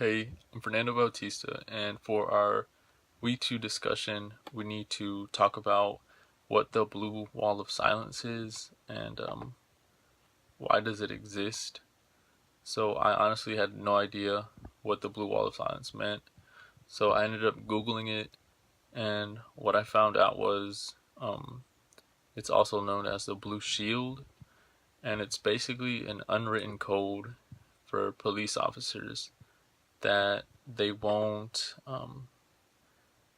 Hey, I'm Fernando Bautista, and for our week 2 discussion, we need to talk about what the blue wall of silence is and why does it exist. So I honestly had no idea what the blue wall of silence meant. So I ended up Googling it, and what I found out was it's also known as the blue shield, and it's basically an unwritten code for police officers that they won't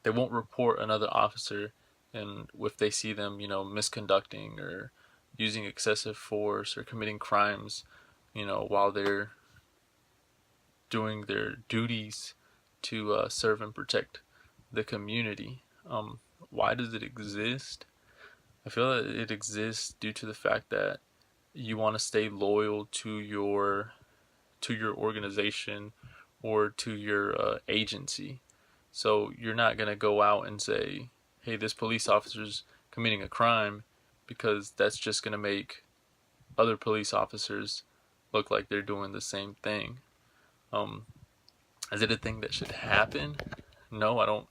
report another officer, and if they see them, misconducting or using excessive force or committing crimes, while they're doing their duties to serve and protect the community. Why does it exist? I feel that it exists due to the fact that you want to stay loyal to your organization or to your agency. So you're not going to go out and say, hey, this police officer's committing a crime, because that's just going to make other police officers look like they're doing the same thing. Um, is it a thing that should happen? No, I don't.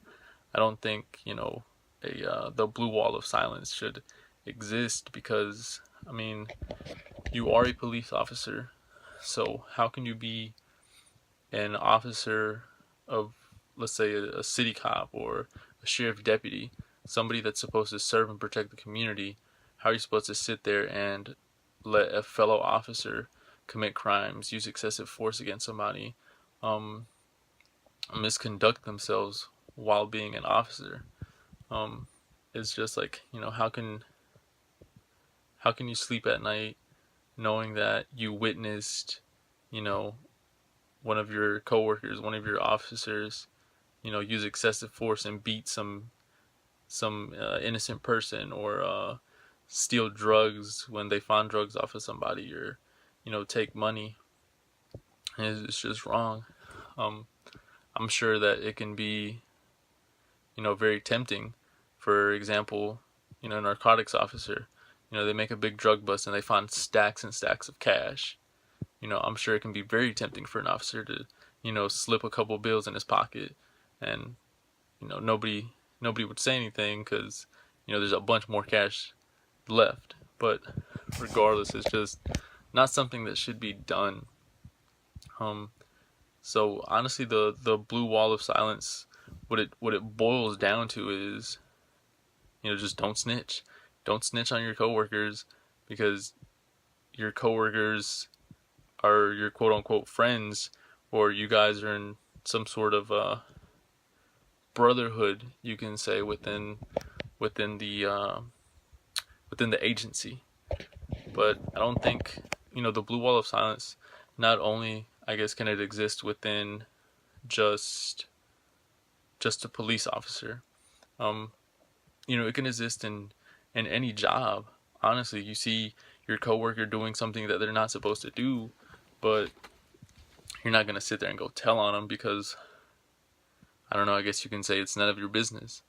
I don't think the blue wall of silence should exist because you are a police officer, so how can you be an officer of, let's say, a city cop or a sheriff deputy, somebody that's supposed to serve and protect the community? How are you supposed to sit there and let a fellow officer commit crimes, use excessive force against somebody, um, misconduct themselves while being an officer? Um, it's just like, how can you sleep at night knowing that you witnessed, you know, one of your coworkers, one of your officers, use excessive force and beat some innocent person, or steal drugs when they find drugs off of somebody, or take money. It's just wrong. Um, I'm sure that it can be very tempting. For example, a narcotics officer, they make a big drug bust and they find stacks and stacks of cash. I'm sure it can be very tempting for an officer to slip a couple bills in his pocket, and nobody would say anything because there's a bunch more cash left. But regardless, it's just not something that should be done. Um, so honestly, the blue wall of silence, what it boils down to is, just don't snitch on your coworkers, because your coworkers are your quote unquote friends, or you guys are in some sort of brotherhood, you can say, within the within the agency. But I don't think the blue wall of silence. Not only, I guess, can it exist within just a police officer. Um, it can exist in any job. Honestly, you see your coworker doing something that they're not supposed to do, but you're not gonna sit there and go tell on them because, I don't know, I guess you can say it's none of your business.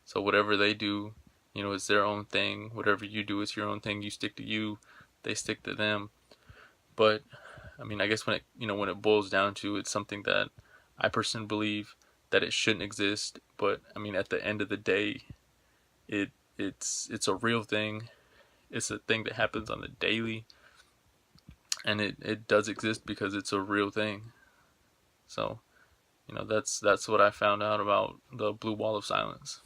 So whatever they do, it's their own thing. Whatever you do, it's your own thing. You stick to you, they stick to them. But I guess when it boils down to, it's something that I personally believe that it shouldn't exist. But at the end of the day, it's a real thing. It's a thing that happens on the daily, and it does exist because it's a real thing. So that's what I found out about the blue wall of silence.